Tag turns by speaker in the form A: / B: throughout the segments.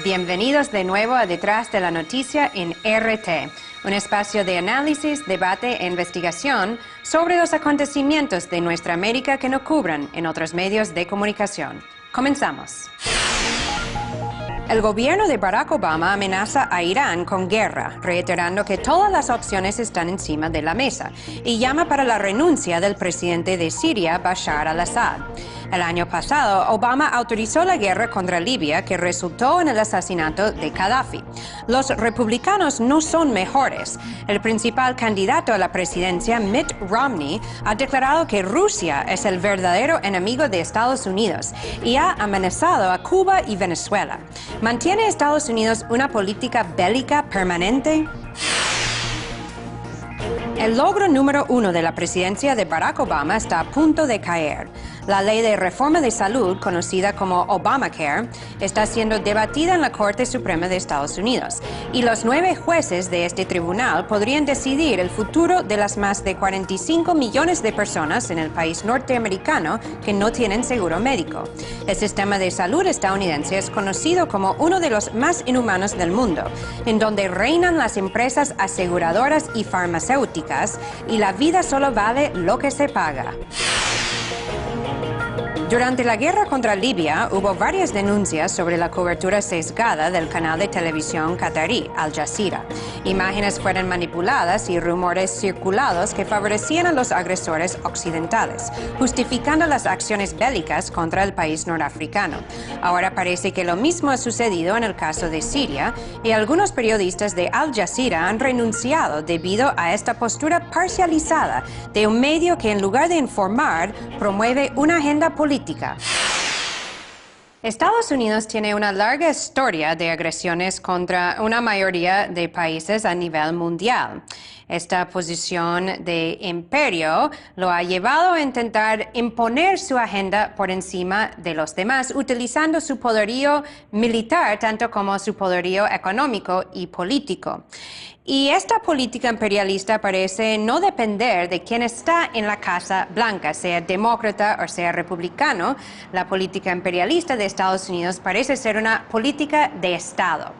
A: Bienvenidos de nuevo a Detrás de la Noticia en RT, un espacio de análisis, debate e investigación sobre los acontecimientos de nuestra América que no cubran en otros medios de comunicación. Comenzamos. El gobierno de Barack Obama amenaza a Irán con guerra, reiterando que todas las opciones están encima de la mesa, y llama para la renuncia del presidente de Siria, Bashar al-Assad. El año pasado, Obama autorizó la guerra contra Libia, que resultó en el asesinato de Gaddafi. Los republicanos no son mejores. El principal candidato a la presidencia, Mitt Romney, ha declarado que Rusia es el verdadero enemigo de Estados Unidos y ha amenazado a Cuba y Venezuela. ¿Mantiene Estados Unidos una política bélica permanente? El logro número 1 de la presidencia de Barack Obama está a punto de caer. La ley de reforma de salud, conocida como Obamacare, está siendo debatida en la Corte Suprema de Estados Unidos, y los 9 jueces de este tribunal podrían decidir el futuro de las más de 45 millones de personas en el país norteamericano que no tienen seguro médico. El sistema de salud estadounidense es conocido como uno de los más inhumanos del mundo, en donde reinan las empresas aseguradoras y farmacéuticas, y la vida solo vale lo que se paga. Durante la guerra contra Libia, hubo varias denuncias sobre la cobertura sesgada del canal de televisión qatarí, Al Jazeera. Imágenes fueron manipuladas y rumores circulados que favorecían a los agresores occidentales, justificando las acciones bélicas contra el país norafricano. Ahora parece que lo mismo ha sucedido en el caso de Siria, y algunos periodistas de Al Jazeera han renunciado debido a esta postura parcializada de un medio que, en lugar de informar, promueve una agenda política. Estados Unidos tiene una larga historia de agresiones contra una mayoría de países a nivel mundial. Esta posición de imperio lo ha llevado a intentar imponer su agenda por encima de los demás, utilizando su poderío militar tanto como su poderío económico y político. Y esta política imperialista parece no depender de quién está en la Casa Blanca, sea demócrata o sea republicano. La política imperialista de Estados Unidos parece ser una política de Estado.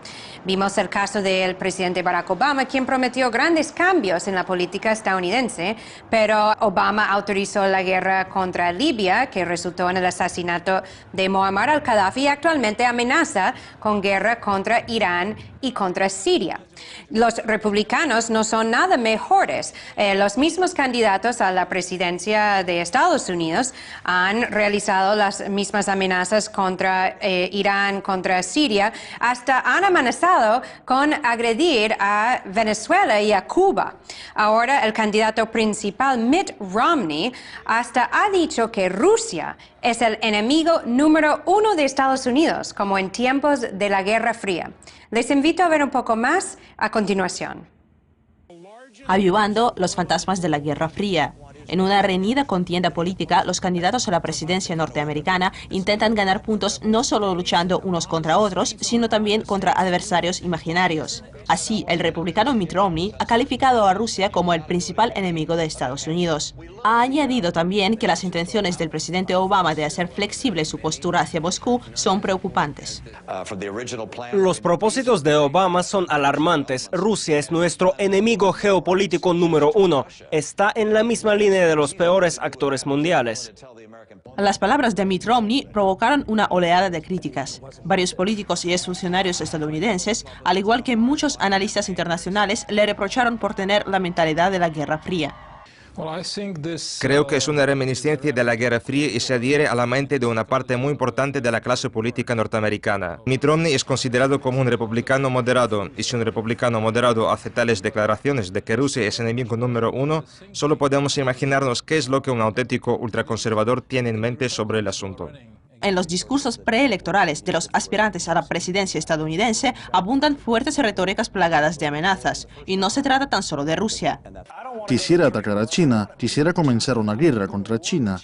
A: Vimos el caso del presidente Barack Obama, quien prometió grandes cambios en la política estadounidense, pero Obama autorizó la guerra contra Libia, que resultó en el asesinato de Muammar al-Gaddafi, y actualmente amenaza con guerra contra Irán y contra Siria. Los republicanos no son nada mejores. Los mismos candidatos a la presidencia de Estados Unidos han realizado las mismas amenazas contra Irán, contra Siria, hasta han amenazado con agredir a Venezuela y a Cuba. Ahora el candidato principal, Mitt Romney, hasta ha dicho que Rusia es el enemigo número 1 de Estados Unidos, como en tiempos de la Guerra Fría. Les invito a ver un poco más a continuación.
B: Avivando los fantasmas de la Guerra Fría. En una reñida contienda política, los candidatos a la presidencia norteamericana intentan ganar puntos no solo luchando unos contra otros, sino también contra adversarios imaginarios. Así, el republicano Mitt Romney ha calificado a Rusia como el principal enemigo de Estados Unidos. Ha añadido también que las intenciones del presidente Obama de hacer flexible su postura hacia Moscú son preocupantes.
C: Los propósitos de Obama son alarmantes. Rusia es nuestro enemigo geopolítico número 1. Está en la misma línea de los peores actores mundiales.
B: Las palabras de Mitt Romney provocaron una oleada de críticas. Varios políticos y exfuncionarios estadounidenses, al igual que muchos analistas internacionales, le reprocharon por tener la mentalidad de la Guerra Fría.
D: Creo que es una reminiscencia de la Guerra Fría y se adhiere a la mente de una parte muy importante de la clase política norteamericana. Mitt Romney es considerado como un republicano moderado, y si un republicano moderado hace tales declaraciones de que Rusia es enemigo número 1, solo podemos imaginarnos qué es lo que un auténtico ultraconservador tiene en mente sobre el asunto.
B: En los discursos preelectorales de los aspirantes a la presidencia estadounidense abundan fuertes retóricas plagadas de amenazas, y no se trata tan solo de Rusia.
E: Quisiera atacar a China, quisiera comenzar una guerra contra China.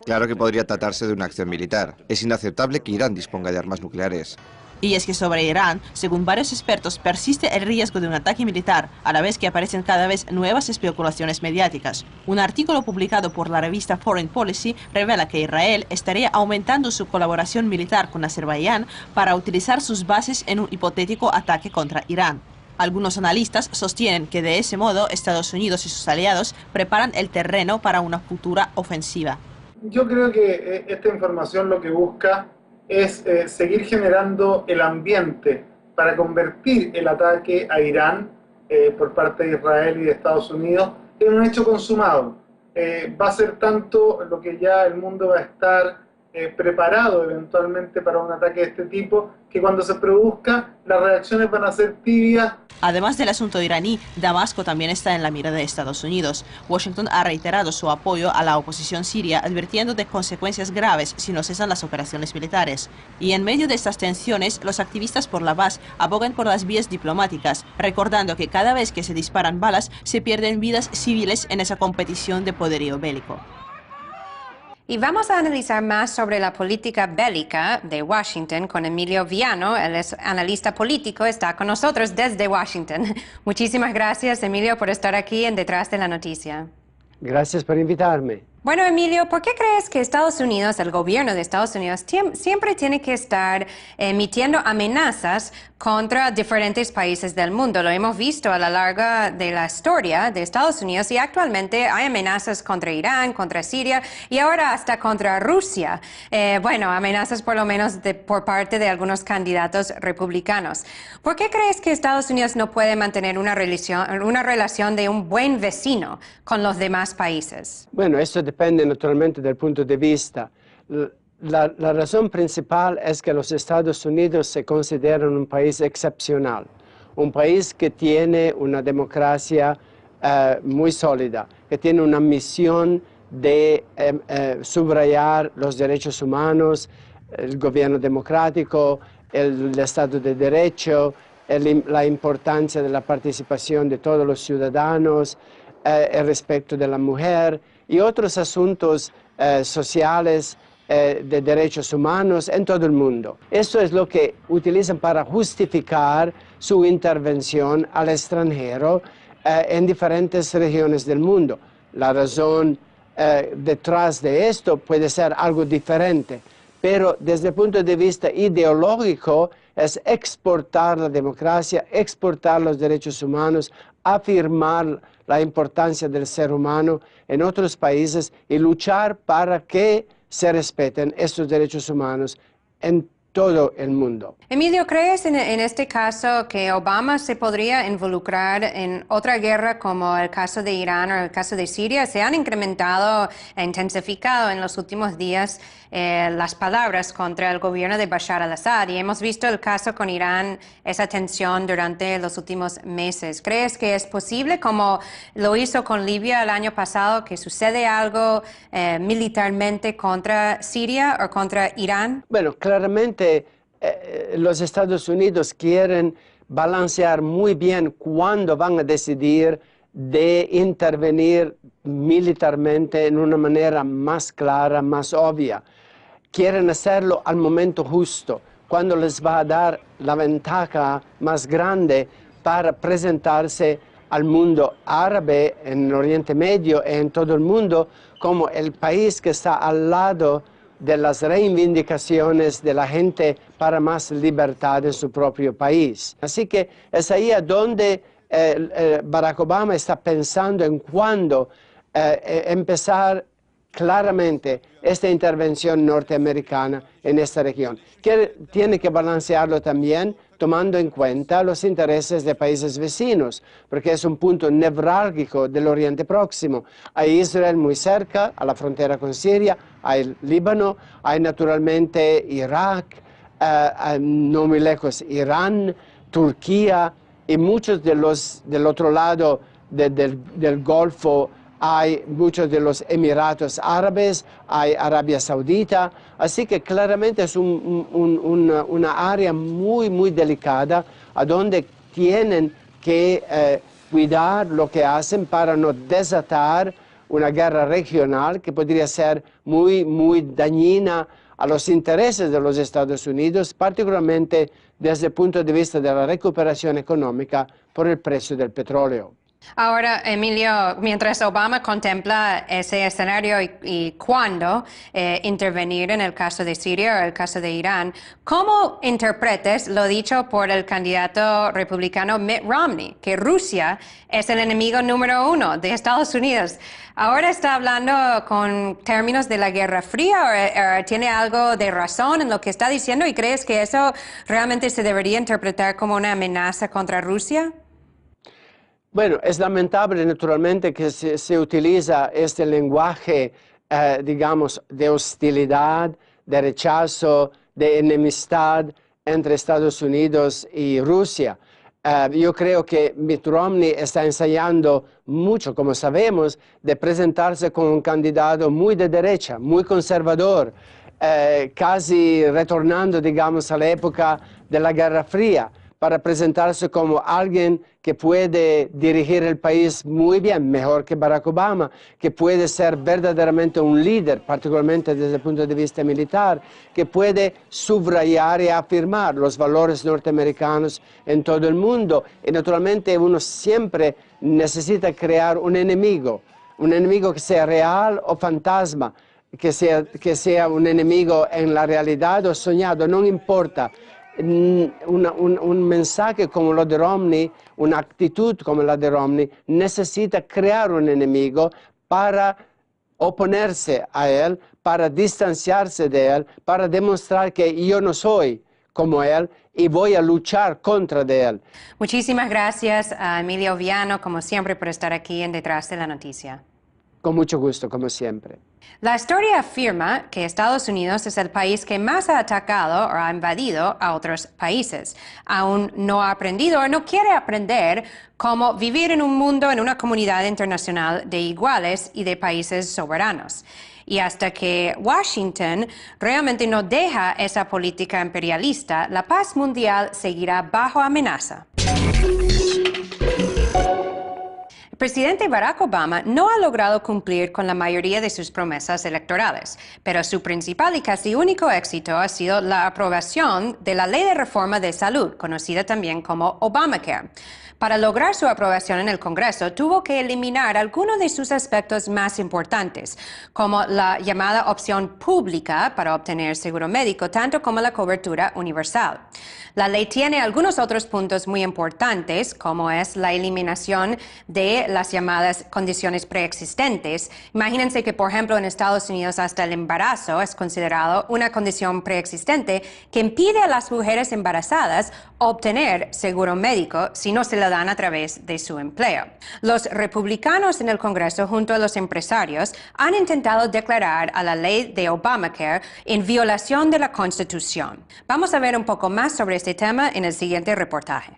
F: Claro que podría tratarse de una acción militar. Es inaceptable que Irán disponga de armas nucleares.
B: Y es que sobre Irán, según varios expertos, persiste el riesgo de un ataque militar, a la vez que aparecen cada vez nuevas especulaciones mediáticas. Un artículo publicado por la revista Foreign Policy revela que Israel estaría aumentando su colaboración militar con Azerbaiyán para utilizar sus bases en un hipotético ataque contra Irán. Algunos analistas sostienen que de ese modo Estados Unidos y sus aliados preparan el terreno para una futura ofensiva.
F: Yo creo que esta información lo que busca es seguir generando el ambiente para convertir el ataque a Irán por parte de Israel y de Estados Unidos en un hecho consumado. Va a ser tanto lo que ya el mundo va a estar preparado eventualmente para un ataque de este tipo, que cuando se produzca las reacciones van a ser tibias.
B: Además del asunto iraní, Damasco también está en la mira de Estados Unidos. Washington ha reiterado su apoyo a la oposición siria, advirtiendo de consecuencias graves si no cesan las operaciones militares. Y en medio de estas tensiones, los activistas por la paz abogan por las vías diplomáticas, recordando que cada vez que se disparan balas, se pierden vidas civiles en esa competición de poderío bélico.
A: Y vamos a analizar más sobre la política bélica de Washington con Emilio Viano. Él es analista político, está con nosotros desde Washington. Muchísimas gracias, Emilio, por estar aquí en Detrás de la Noticia.
G: Gracias por invitarme.
A: Bueno, Emilio, ¿por qué crees que Estados Unidos, el gobierno de Estados Unidos, siempre tiene que estar emitiendo amenazas contra diferentes países del mundo? Lo hemos visto a lo largo de la historia de Estados Unidos y actualmente hay amenazas contra Irán, contra Siria y ahora hasta contra Rusia. Bueno, amenazas por lo menos por parte de algunos candidatos republicanos. ¿Por qué crees que Estados Unidos no puede mantener una relación de un buen vecino con los demás países?
G: Bueno, eso depende naturalmente del punto de vista. La razón principal es que los Estados Unidos se consideran un país excepcional, un país que tiene una democracia muy sólida, que tiene una misión de subrayar los derechos humanos, el gobierno democrático, el Estado de Derecho, la importancia de la participación de todos los ciudadanos, el respeto de la mujer y otros asuntos sociales de derechos humanos en todo el mundo. Eso es lo que utilizan para justificar su intervención al extranjero en diferentes regiones del mundo. La razón detrás de esto puede ser algo diferente, pero desde el punto de vista ideológico es exportar la democracia, exportar los derechos humanos, afirmar la importancia del ser humano en otros países y luchar para que se respeten estos derechos humanos en todo el mundo.
A: Emilio, ¿crees en este caso que Obama se podría involucrar en otra guerra como el caso de Irán o el caso de Siria? Se han incrementado e intensificado en los últimos días las palabras contra el gobierno de Bashar al-Assad y hemos visto el caso con Irán, esa tensión durante los últimos meses. ¿Crees que es posible, como lo hizo con Libia el año pasado, que sucede algo militarmente contra Siria o contra Irán?
G: Bueno, claramente los Estados Unidos quieren balancear muy bien cuándo van a decidir de intervenir militarmente en una manera más clara, más obvia. Quieren hacerlo al momento justo, cuando les va a dar la ventaja más grande para presentarse al mundo árabe en el Oriente Medio y en todo el mundo como el país que está al lado de las reivindicaciones de la gente para más libertad en su propio país. Así que es ahí a donde Barack Obama está pensando en cuándo empezar claramente esta intervención norteamericana en esta región. Tiene que balancearlo también tomando en cuenta los intereses de países vecinos, porque es un punto nevrálgico del Oriente Próximo. Hay Israel muy cerca, a la frontera con Siria, hay Líbano, hay naturalmente Irak, no muy lejos Irán, Turquía y muchos del otro lado del Golfo. Hay muchos de los Emiratos Árabes, hay Arabia Saudita, así que claramente es una área muy, muy delicada a donde tienen que cuidar lo que hacen para no desatar una guerra regional que podría ser muy, muy dañina a los intereses de los Estados Unidos, particularmente desde el punto de vista de la recuperación económica por el precio del petróleo.
A: Ahora, Emilio, mientras Obama contempla ese escenario y cuándo intervenir en el caso de Siria o el caso de Irán, ¿cómo interpretes lo dicho por el candidato republicano Mitt Romney, que Rusia es el enemigo número 1 de Estados Unidos? ¿Ahora está hablando con términos de la Guerra Fría o tiene algo de razón en lo que está diciendo y crees que eso realmente se debería interpretar como una amenaza contra Rusia?
G: Bueno, es lamentable naturalmente que se utiliza este lenguaje, digamos, de hostilidad, de rechazo, de enemistad entre Estados Unidos y Rusia. Yo creo que Mitt Romney está ensayando mucho, como sabemos, de presentarse como un candidato muy de derecha, muy conservador, casi retornando, digamos, a la época de la Guerra Fría, para presentarse como alguien que puede dirigir el país muy bien, mejor que Barack Obama, que puede ser verdaderamente un líder, particularmente desde el punto de vista militar, que puede subrayar y afirmar los valores norteamericanos en todo el mundo. Y naturalmente uno siempre necesita crear un enemigo que sea real o fantasma, que sea un enemigo en la realidad o soñado, no importa. Un mensaje como lo de Romney, una actitud como la de Romney, necesita crear un enemigo para oponerse a él, para distanciarse de él, para demostrar que yo no soy como él y voy a luchar contra de él.
A: Muchísimas gracias a Emilio Viano, como siempre, por estar aquí en Detrás de la Noticia.
G: Con mucho gusto, como siempre.
A: La historia afirma que Estados Unidos es el país que más ha atacado o ha invadido a otros países. Aún no ha aprendido o no quiere aprender cómo vivir en un mundo, en una comunidad internacional de iguales y de países soberanos. Y hasta que Washington realmente no deja esa política imperialista, la paz mundial seguirá bajo amenaza. El presidente Barack Obama no ha logrado cumplir con la mayoría de sus promesas electorales, pero su principal y casi único éxito ha sido la aprobación de la Ley de Reforma de Salud, conocida también como Obamacare. Para lograr su aprobación en el Congreso, tuvo que eliminar algunos de sus aspectos más importantes, como la llamada opción pública para obtener seguro médico, tanto como la cobertura universal. La ley tiene algunos otros puntos muy importantes, como es la eliminación de las llamadas condiciones preexistentes. Imagínense que, por ejemplo, en Estados Unidos hasta el embarazo es considerado una condición preexistente que impide a las mujeres embarazadas obtener seguro médico si no se lo dan a través de su empleo. Los republicanos en el Congreso, junto a los empresarios, han intentado declarar a la ley de Obamacare en violación de la Constitución. Vamos a ver un poco más sobre este tema en el siguiente reportaje.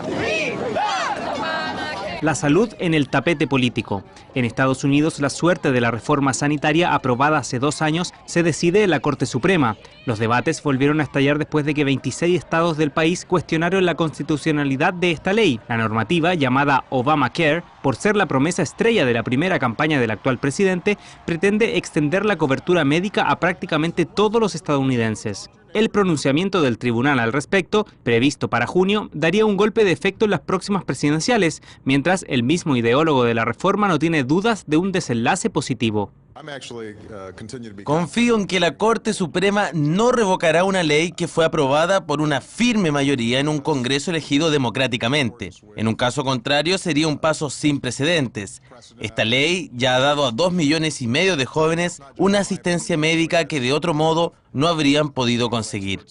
H: La salud en el tapete político. En Estados Unidos, la suerte de la reforma sanitaria aprobada hace 2 años se decide en la Corte Suprema. Los debates volvieron a estallar después de que 26 estados del país cuestionaron la constitucionalidad de esta ley. La normativa, llamada Obamacare, por ser la promesa estrella de la primera campaña del actual presidente, pretende extender la cobertura médica a prácticamente todos los estadounidenses. El pronunciamiento del tribunal al respecto, previsto para junio, daría un golpe de efecto en las próximas presidenciales, mientras el mismo ideólogo de la reforma no tiene dudas de un desenlace positivo.
I: Confío en que la Corte Suprema no revocará una ley que fue aprobada por una firme mayoría en un Congreso elegido democráticamente. En un caso contrario, sería un paso sin precedentes. Esta ley ya ha dado a 2,5 millones de jóvenes una asistencia médica que de otro modo no habrían podido conseguir.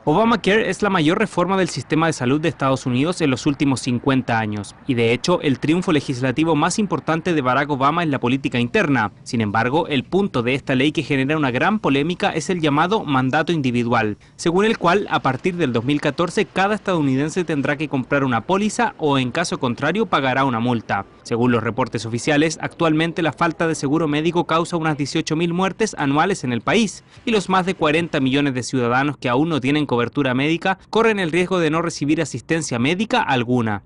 H: Obamacare es la mayor reforma del sistema de salud de Estados Unidos en los últimos 50 años y de hecho el triunfo legislativo más importante de Barack Obama en la política interna. Sin embargo, el punto de esta ley que genera una gran polémica es el llamado mandato individual, según el cual a partir del 2014 cada estadounidense tendrá que comprar una póliza o en caso contrario pagará una multa. Según los reportes oficiales, actualmente la falta de seguro médico causa unas 18.000 muertes anuales en el país y los más de 40 millones de ciudadanos que aún no tienen cobertura médica corren el riesgo de no recibir asistencia médica alguna.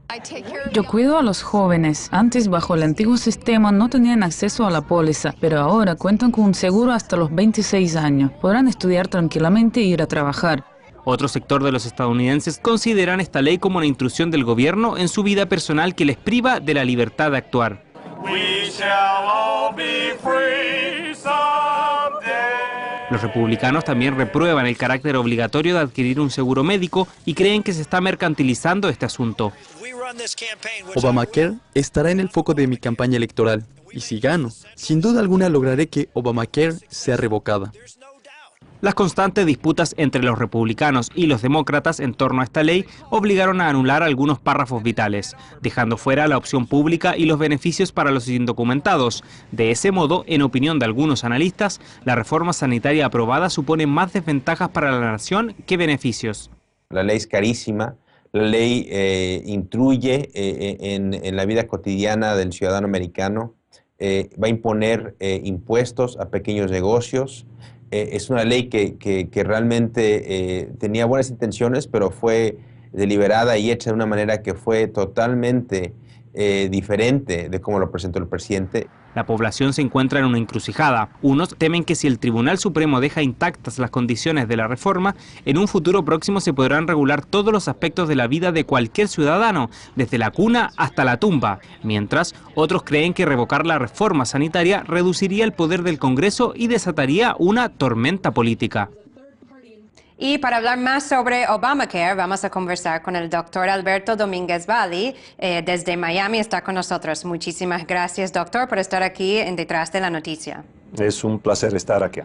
J: Yo cuido a los jóvenes. Antes, bajo el antiguo sistema, no tenían acceso a la póliza, pero ahora cuentan con un seguro hasta los 26 años. Podrán estudiar tranquilamente e ir a trabajar.
H: Otro sector de los estadounidenses consideran esta ley como una intrusión del gobierno en su vida personal que les priva de la libertad de actuar. Los republicanos también reprueban el carácter obligatorio de adquirir un seguro médico y creen que se está mercantilizando este asunto.
K: Obamacare estará en el foco de mi campaña electoral y si gano, sin duda alguna lograré que Obamacare sea revocada.
H: Las constantes disputas entre los republicanos y los demócratas en torno a esta ley obligaron a anular algunos párrafos vitales, dejando fuera la opción pública y los beneficios para los indocumentados. De ese modo, en opinión de algunos analistas, la reforma sanitaria aprobada supone más desventajas para la nación que beneficios.
L: La ley es carísima, la ley intruye en la vida cotidiana del ciudadano americano, va a imponer impuestos a pequeños negocios. Es una ley que realmente tenía buenas intenciones, pero fue deliberada y hecha de una manera que fue totalmente diferente de cómo lo presentó el presidente.
H: La población se encuentra en una encrucijada. Unos temen que si el Tribunal Supremo deja intactas las condiciones de la reforma, en un futuro próximo se podrán regular todos los aspectos de la vida de cualquier ciudadano, desde la cuna hasta la tumba. Mientras, otros creen que revocar la reforma sanitaria reduciría el poder del Congreso y desataría una tormenta política.
A: Y para hablar más sobre Obamacare, vamos a conversar con el doctor Alberto Domínguez Valle, desde Miami, está con nosotros. Muchísimas gracias, doctor, por estar aquí en Detrás de la Noticia.
M: Es un placer estar aquí.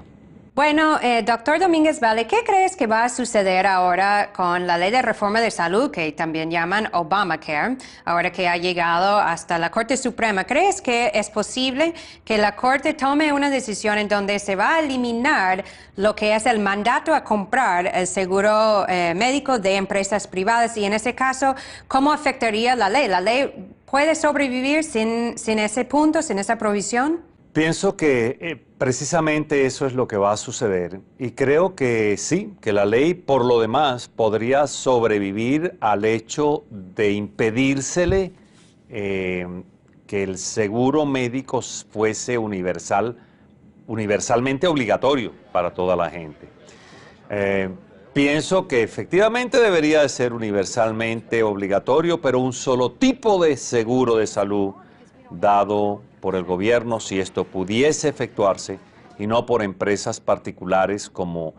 A: Bueno, doctor Domínguez Valle, ¿qué crees que va a suceder ahora con la ley de reforma de salud, que también llaman Obamacare, ahora que ha llegado hasta la Corte Suprema? ¿Crees que es posible que la Corte tome una decisión en donde se va a eliminar lo que es el mandato a comprar el seguro médico de empresas privadas? Y en ese caso, ¿cómo afectaría la ley? ¿La ley puede sobrevivir sin ese punto, sin esa provisión?
M: Pienso que precisamente eso es lo que va a suceder y creo que sí, que la ley por lo demás podría sobrevivir al hecho de impedírsele que el seguro médico fuese universalmente obligatorio para toda la gente. Pienso que efectivamente debería de ser universalmente obligatorio, pero un solo tipo de seguro de salud dado por el gobierno si esto pudiese efectuarse y no por empresas particulares como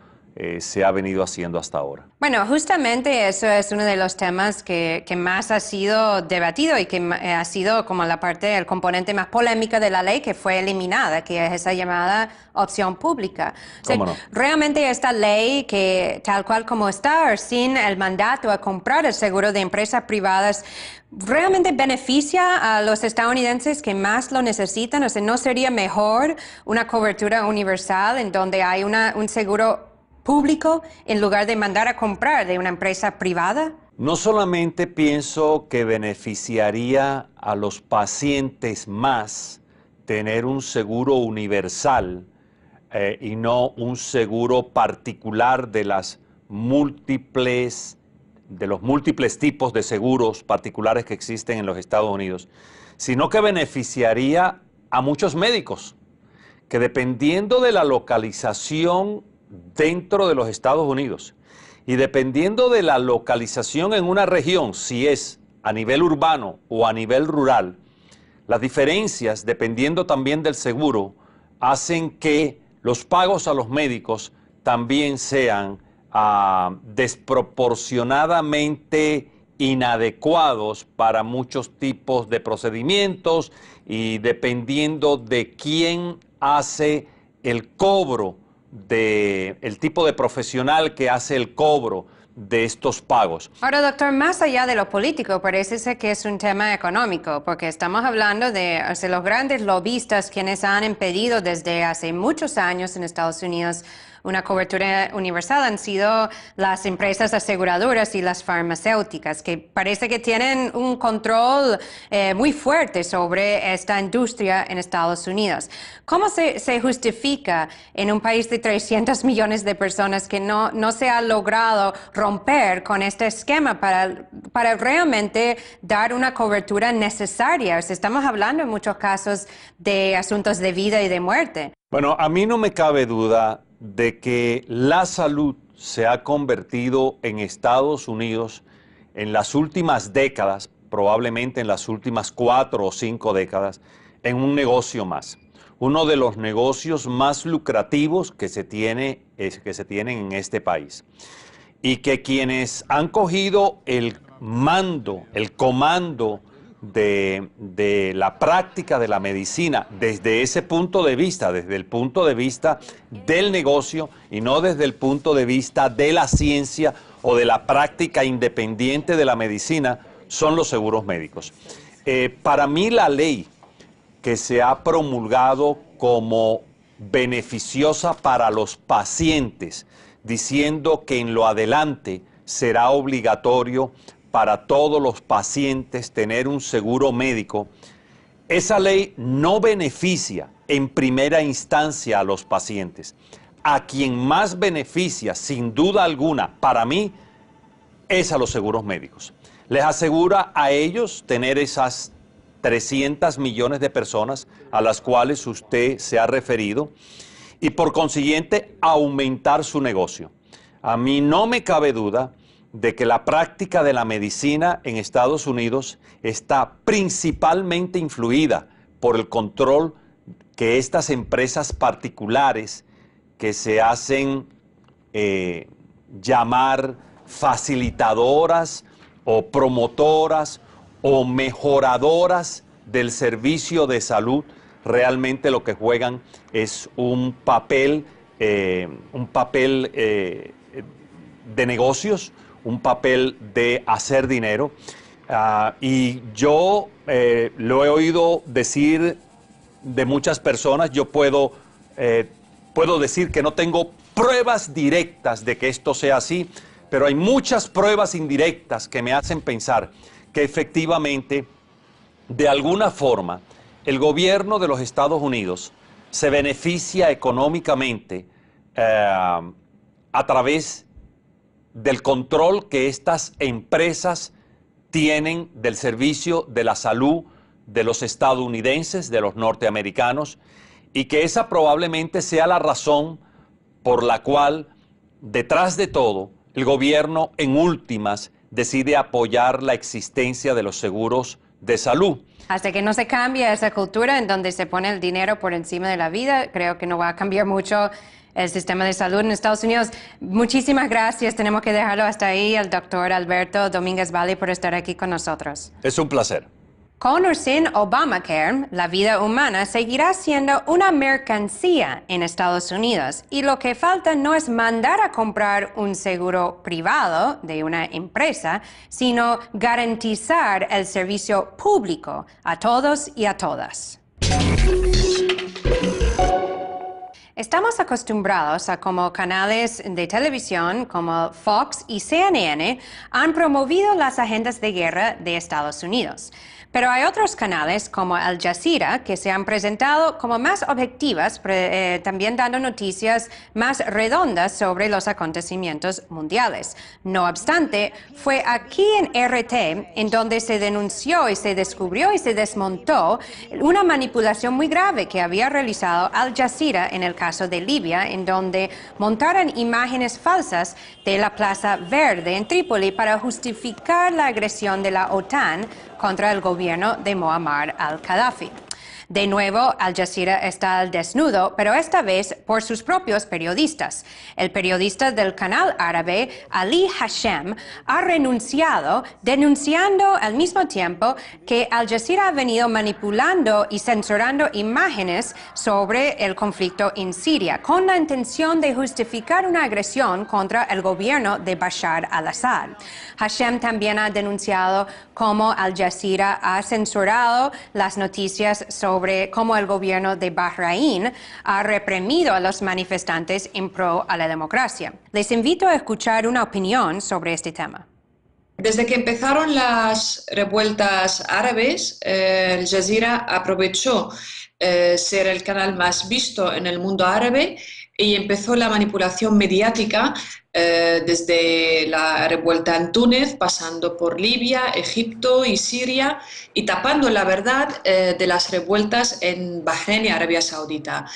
M: se ha venido haciendo hasta ahora.
A: Bueno, justamente eso es uno de los temas que más ha sido debatido y que ha sido como la parte, el componente más polémica de la ley que fue eliminada, que es esa llamada opción pública. O sea, no. Realmente esta ley que tal cual como está, sin el mandato a comprar el seguro de empresas privadas, ¿realmente beneficia a los estadounidenses que más lo necesitan? O sea, ¿no sería mejor una cobertura universal en donde hay un seguro público en lugar de mandar a comprar de una empresa privada?
M: No solamente pienso que beneficiaría a los pacientes más tener un seguro universal y no un seguro particular de los múltiples tipos de seguros particulares que existen en los Estados Unidos, sino que beneficiaría a muchos médicos que, dependiendo de la localización dentro de los Estados Unidos y dependiendo de la localización en una región, si es a nivel urbano o a nivel rural, las diferencias, dependiendo también del seguro, hacen que los pagos a los médicos también sean desproporcionadamente inadecuados para muchos tipos de procedimientos y dependiendo de quién hace el cobro, el tipo de profesional que hace el cobro de estos pagos.
A: Ahora, doctor, más allá de lo político, parece ser que es un tema económico, porque estamos hablando de los grandes lobistas quienes han impedido desde hace muchos años en Estados Unidos una cobertura universal han sido las empresas aseguradoras y las farmacéuticas, que parece que tienen un control muy fuerte sobre esta industria en Estados Unidos. ¿Cómo se justifica en un país de 300 millones de personas que no se ha logrado romper con este esquema para realmente dar una cobertura necesaria? O sea, estamos hablando en muchos casos de asuntos de vida y de muerte.
M: Bueno, a mí no me cabe duda de que la salud se ha convertido en Estados Unidos en las últimas décadas, probablemente en las últimas 4 o 5 décadas, en un negocio más. Uno de los negocios más lucrativos que se tienen en este país. Y que quienes han cogido el mando, el comando de la práctica de la medicina desde ese punto de vista, desde el punto de vista del negocio y no desde el punto de vista de la ciencia o de la práctica independiente de la medicina, son los seguros médicos. Para mí la ley que se ha promulgado como beneficiosa para los pacientes, diciendo que en lo adelante será obligatorio para todos los pacientes tener un seguro médico, esa ley no beneficia en primera instancia a los pacientes. A quien más beneficia, sin duda alguna, para mí, es a los seguros médicos. Les asegura a ellos tener esas 300 millones de personas a las cuales usted se ha referido y por consiguiente aumentar su negocio. A mí no me cabe duda de que la práctica de la medicina en Estados Unidos está principalmente influida por el control que estas empresas particulares que se hacen llamar facilitadoras o promotoras o mejoradoras del servicio de salud, realmente lo que juegan es un papel de negocios, un papel de hacer dinero. Y yo lo he oído decir de muchas personas, yo puedo decir que no tengo pruebas directas de que esto sea así, pero hay muchas pruebas indirectas que me hacen pensar que efectivamente, de alguna forma, el gobierno de los Estados Unidos se beneficia económicamente a través del control que estas empresas tienen del servicio de la salud de los estadounidenses, de los norteamericanos, y que esa probablemente sea la razón por la cual, detrás de todo, el gobierno en últimas decide apoyar la existencia de los seguros de salud.
A: Hasta que no se cambie esa cultura en donde se pone el dinero por encima de la vida, creo que no va a cambiar mucho el sistema de salud en Estados Unidos. Muchísimas gracias. Tenemos que dejarlo hasta ahí. El doctor Alberto Domínguez Valle por estar aquí con nosotros.
M: Es un placer.
A: Con o sin Obamacare, la vida humana seguirá siendo una mercancía en Estados Unidos y lo que falta no es mandar a comprar un seguro privado de una empresa, sino garantizar el servicio público a todos y a todas. Estamos acostumbrados a cómo canales de televisión como Fox y CNN han promovido las agendas de guerra de Estados Unidos. Pero hay otros canales como Al Jazeera que se han presentado como más objetivas, también dando noticias más redondas sobre los acontecimientos mundiales. No obstante, fue aquí en RT en donde se denunció y se descubrió y se desmontó una manipulación muy grave que había realizado Al Jazeera en el caso de Libia, en donde montaron imágenes falsas de la Plaza Verde en Trípoli para justificar la agresión de la OTAN contra el gobierno de Muammar al-Gaddafi. De nuevo, Al Jazeera está al desnudo, pero esta vez por sus propios periodistas. El periodista del canal árabe, Ali Hashem, ha renunciado, denunciando al mismo tiempo que Al Jazeera ha venido manipulando y censurando imágenes sobre el conflicto en Siria, con la intención de justificar una agresión contra el gobierno de Bashar al-Assad. Hashem también ha denunciado cómo Al Jazeera ha censurado las noticias sobre sobre cómo el gobierno de Bahrein ha reprimido a los manifestantes en pro a la democracia. Les invito a escuchar una opinión sobre este tema.
N: Desde que empezaron las revueltas árabes, Al Jazeera aprovechó ser el canal más visto en el mundo árabe y empezó la manipulación mediática desde la revuelta en Túnez, pasando por Libia, Egipto y Siria, y tapando la verdad de las revueltas en Bahrein y Arabia Saudita.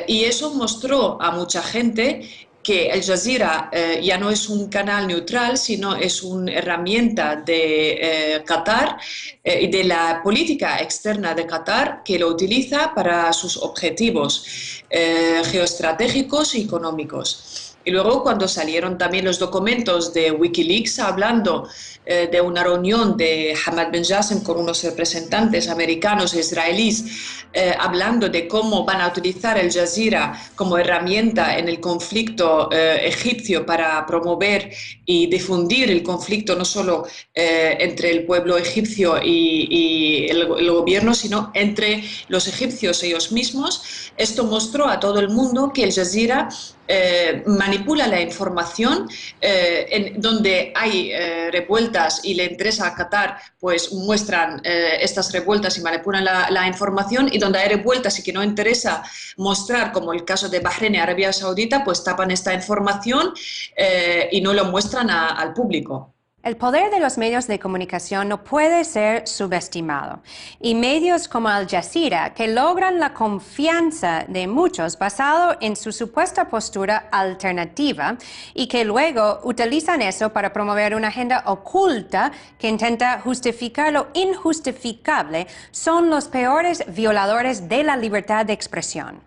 N: Y eso mostró a mucha gente que Al Jazeera ya no es un canal neutral, sino es una herramienta de Qatar y de la política externa de Qatar, que lo utiliza para sus objetivos geoestratégicos y económicos. Y luego, cuando salieron también los documentos de Wikileaks hablando de una reunión de Hamad Ben Jassim con unos representantes americanos e israelíes, hablando de cómo van a utilizar Al Jazeera como herramienta en el conflicto egipcio para promover y difundir el conflicto no solo entre el pueblo egipcio y el gobierno, sino entre los egipcios ellos mismos. Esto mostró a todo el mundo que Al Jazeera manipula la información, donde hay revueltas y le interesa a Qatar, pues muestran estas revueltas y manipulan la información, y donde hay revueltas y que no interesa mostrar, como el caso de Bahrein y Arabia Saudita, pues tapan esta información y no lo muestran al público.
A: El poder de los medios de comunicación no puede ser subestimado, y medios como Al Jazeera, que logran la confianza de muchos basado en su supuesta postura alternativa y que luego utilizan eso para promover una agenda oculta que intenta justificar lo injustificable, son los peores violadores de la libertad de expresión.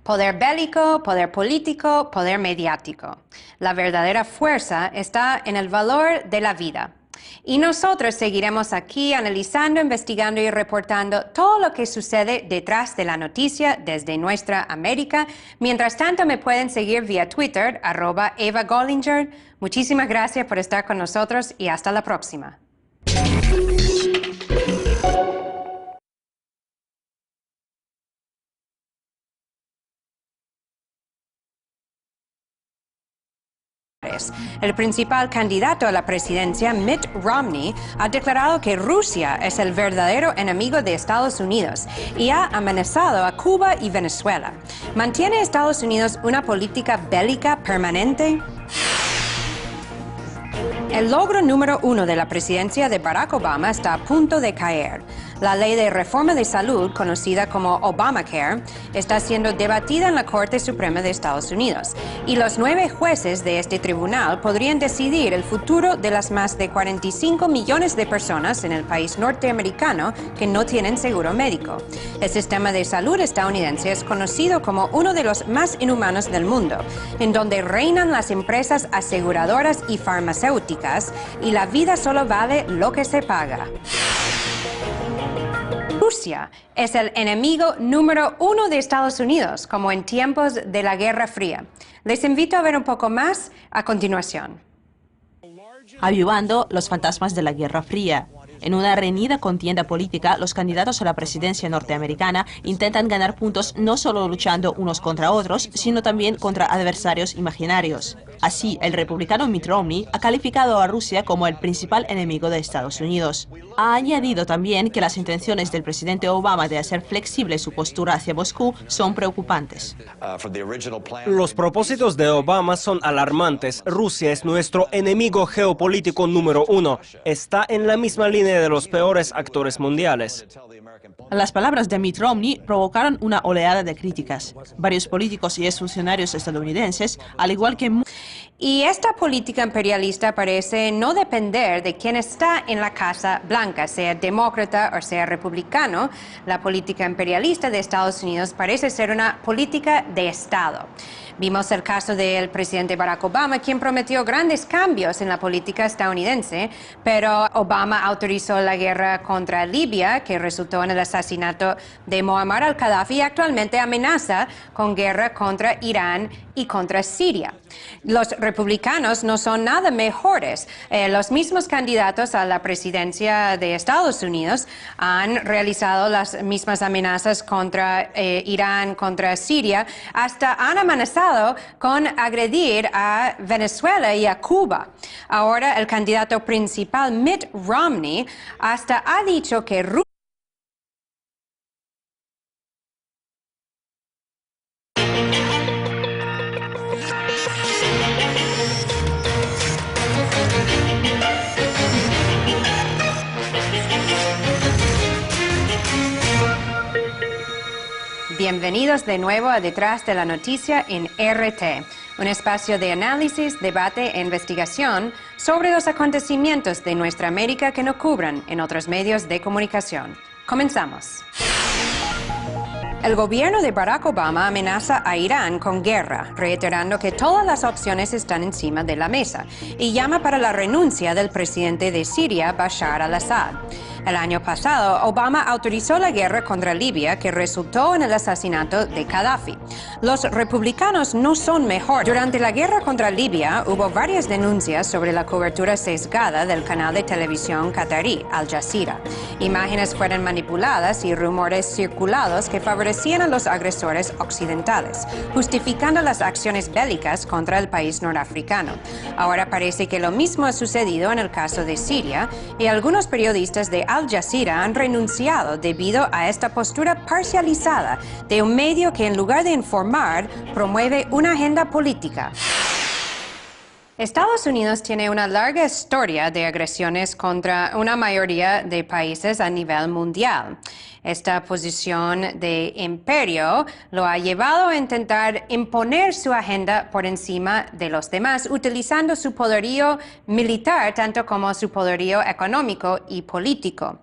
A: Poder bélico, poder político, poder mediático. La verdadera fuerza está en el valor de la vida. Y nosotros seguiremos aquí analizando, investigando y reportando todo lo que sucede detrás de la noticia desde nuestra América. Mientras tanto, me pueden seguir vía Twitter, @EvaGollinger. Muchísimas gracias por estar con nosotros y hasta la próxima. El principal candidato a la presidencia, Mitt Romney, ha declarado que Rusia es el verdadero enemigo de Estados Unidos y ha amenazado a Cuba y Venezuela. ¿Mantiene Estados Unidos una política bélica permanente? El logro número 1 de la presidencia de Barack Obama está a punto de caer. La ley de reforma de salud, conocida como Obamacare, está siendo debatida en la Corte Suprema de Estados Unidos, y los 9 jueces de este tribunal podrían decidir el futuro de las más de 45 millones de personas en el país norteamericano que no tienen seguro médico. El sistema de salud estadounidense es conocido como uno de los más inhumanos del mundo, en donde reinan las empresas aseguradoras y farmacéuticas, y la vida solo vale lo que se paga. Rusia es el enemigo número 1 de Estados Unidos, como en tiempos de la Guerra Fría. Les invito a ver un poco más a continuación.
B: Avivando los fantasmas de la Guerra Fría. En una reñida contienda política, los candidatos a la presidencia norteamericana intentan ganar puntos no solo luchando unos contra otros, sino también contra adversarios imaginarios. Así, el republicano Mitt Romney ha calificado a Rusia como el principal enemigo de Estados Unidos. Ha añadido también que las intenciones del presidente Obama de hacer flexible su postura hacia Moscú son preocupantes.
C: Los propósitos de Obama son alarmantes. Rusia es nuestro enemigo geopolítico número 1. Está en la misma línea de los peores actores mundiales.
B: Las palabras de Mitt Romney provocaron una oleada de críticas. Varios políticos y exfuncionarios estadounidenses, al igual que...
A: Y esta política imperialista parece no depender de quién está en la Casa Blanca, sea demócrata o sea republicano. La política imperialista de Estados Unidos parece ser una política de Estado. Vimos el caso del presidente Barack Obama, quien prometió grandes cambios en la política estadounidense, pero Obama autorizó la guerra contra Libia, que resultó en el asesinato de Muammar al-Gaddafi, y actualmente amenaza con guerra contra Irán y contra Siria. Los republicanos no son nada mejores. Los mismos candidatos a la presidencia de Estados Unidos han realizado las mismas amenazas contra Irán, contra Siria, hasta han amenazado con agredir a Venezuela y a Cuba. Ahora el candidato principal, Mitt Romney, hasta ha dicho que Bienvenidos de nuevo a Detrás de la Noticia en RT, un espacio de análisis, debate e investigación sobre los acontecimientos de nuestra América que no cubran en otros medios de comunicación. Comenzamos. El gobierno de Barack Obama amenaza a Irán con guerra, reiterando que todas las opciones están encima de la mesa, y llama para la renuncia del presidente de Siria, Bashar al-Assad. El año pasado, Obama autorizó la guerra contra Libia, que resultó en el asesinato de Gaddafi. Los republicanos no son mejor. Durante la guerra contra Libia, hubo varias denuncias sobre la cobertura sesgada del canal de televisión qatarí, Al Jazeera. Imágenes fueron manipuladas y rumores circulados que favorecían a los agresores occidentales, justificando las acciones bélicas contra el país norafricano. Ahora parece que lo mismo ha sucedido en el caso de Siria, y algunos periodistas de Al Jazeera han renunciado debido a esta postura parcializada de un medio que, en lugar de informar, promueve una agenda política. Estados Unidos tiene una larga historia de agresiones contra una mayoría de países a nivel mundial. Esta posición de imperio lo ha llevado a intentar imponer su agenda por encima de los demás, utilizando su poderío militar tanto como su poderío económico y político.